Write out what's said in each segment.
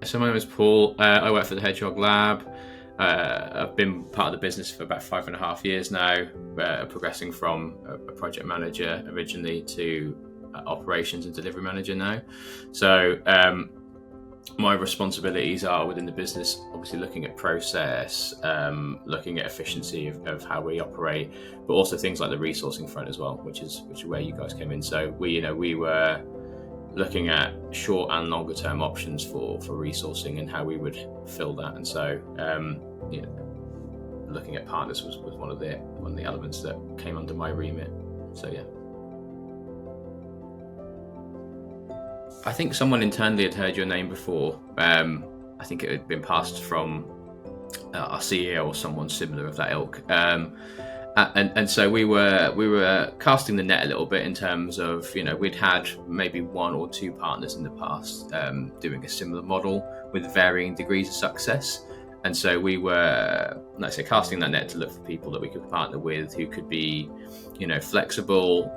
So my name is Paul. I work for the Hedgehog lab. I've been part of the business for about 5.5 years now, progressing from a project manager originally to operations and delivery manager now. So my responsibilities are within the business, obviously looking at process, looking at efficiency of how we operate, but also things like the resourcing front as well, which is where you guys came in. So we were looking at short and longer term options for resourcing and how we would fill that. And so looking at partners was one of the elements that came under my remit. So yeah. I think someone internally had heard your name before. I think it had been passed from our CEO or someone similar of that ilk. And so we were casting the net a little bit in terms of, we'd had maybe one or two partners in the past doing a similar model with varying degrees of success. And so we were, let's say, casting that net to look for people that we could partner with who could be, flexible,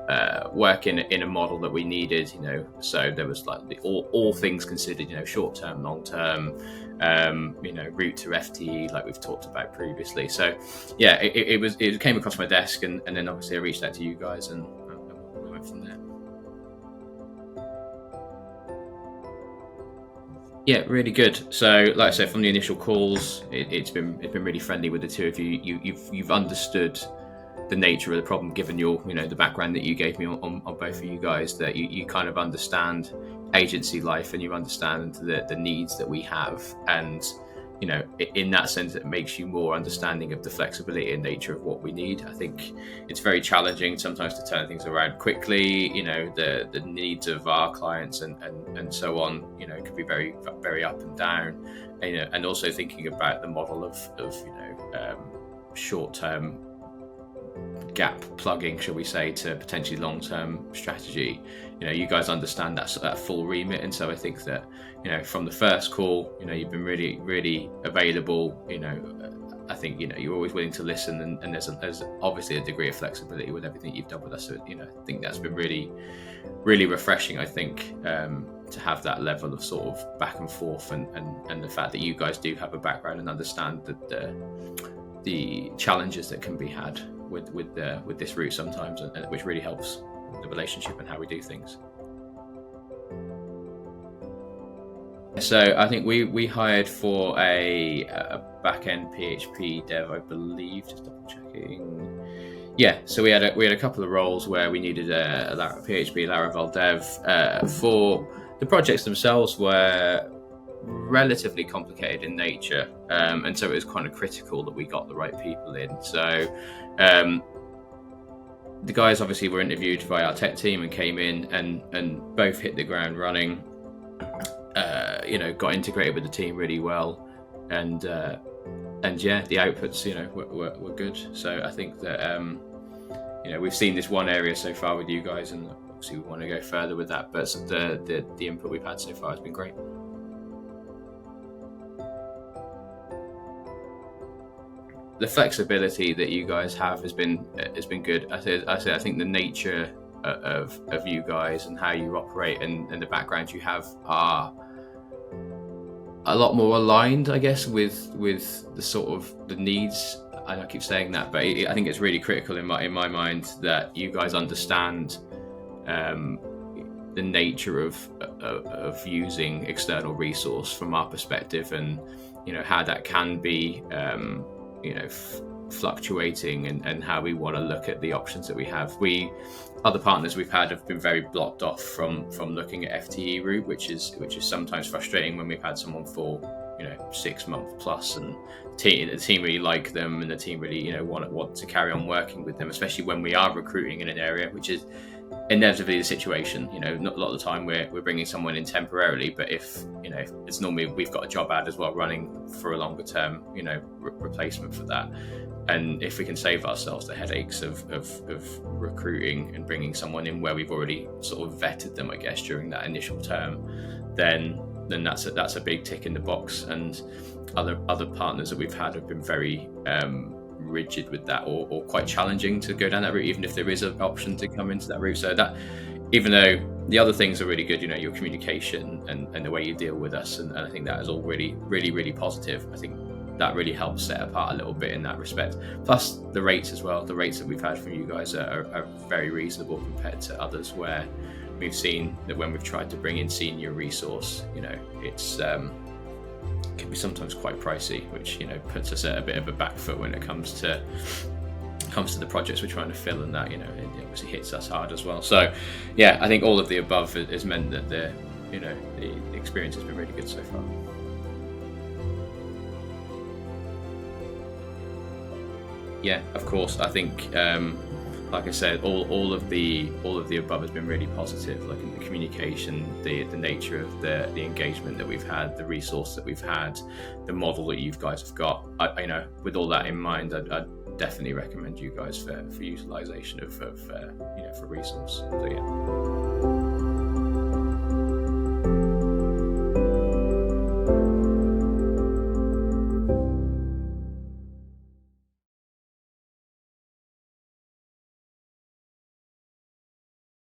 work in a model that we needed, so there was like all things considered, short term, long term, route to FTE, like we've talked about previously. So yeah, it came across my desk, and then obviously I reached out to you guys, and we went from there. Yeah, really good. So, like I said, from the initial calls, it's been really friendly with the two of you. You've understood the nature of the problem, given your the background that you gave me on both of you guys. That you kind of understand agency life, and you understand the needs that we have, and in that sense, it makes you more understanding of the flexibility and nature of what we need. I think it's very challenging sometimes to turn things around quickly. The needs of our clients and so on, could be very, very up and down. And also thinking about the model of short-term gap plugging, shall we say, to potentially long-term strategy. You guys understand that full remit, and so I think that from the first call, you've been really, really available. I think you're always willing to listen, and there's obviously a degree of flexibility with everything you've done with us. So I think that's been really, really refreshing. I think to have that level of sort of back and forth, and the fact that you guys do have a background and understand the challenges that can be had with this route sometimes, and which really helps the relationship and how we do things. So I think we hired for a backend PHP dev, I believe. Just double checking. Yeah, so we had a couple of roles where we needed a PHP Laravel dev. For the projects themselves were relatively complicated in nature, and so it was kind of critical that we got the right people in. So the guys obviously were interviewed by our tech team and came in and both hit the ground running. Got integrated with the team really well, and yeah, the outputs were good. So I think that we've seen this one area so far with you guys, and obviously we want to go further with that. But the input we've had so far has been great. The flexibility that you guys have has been good. I think the nature of you guys and how you operate and the background you have are a lot more aligned, I guess, with the sort of the needs. I keep saying that, but I think it's really critical in my mind that you guys understand the nature of using external resource from our perspective, and how that can be fluctuating, and how we want to look at the options that we have. Other partners we've had have been very blocked off from looking at FTE route, which is sometimes frustrating when we've had someone for 6 months plus, and the team really like them, and the team really want to carry on working with them, especially when we are recruiting in an area, which is inevitably the situation. Not a lot of the time we're bringing someone in temporarily, but if it's normally we've got a job ad as well running for a longer term replacement for that. And if we can save ourselves the headaches of recruiting and bringing someone in where we've already sort of vetted them, I guess, during that initial term, then that's a big tick in the box. And other partners that we've had have been very rigid with that, or quite challenging to go down that route, even if there is an option to come into that route. So that even though the other things are really good, your communication and the way you deal with us, and I think that is all really positive. I think that really helps set apart a little bit in that respect. Plus the rates as well. The rates that we've had from you guys are very reasonable compared to others, where we've seen that when we've tried to bring in senior resource, it's can be sometimes quite pricey, which puts us at a bit of a back foot when it comes to the projects we're trying to fill, and that it obviously hits us hard as well. So yeah, I think all of the above has meant that the experience has been really good so far. Yeah, of course. I think, like I said, all of the above has been really positive. Like in the communication, the nature of the engagement that we've had, the resource that we've had, the model that you guys have got. With all that in mind, I'd definitely recommend you guys for utilization of for resource. So yeah.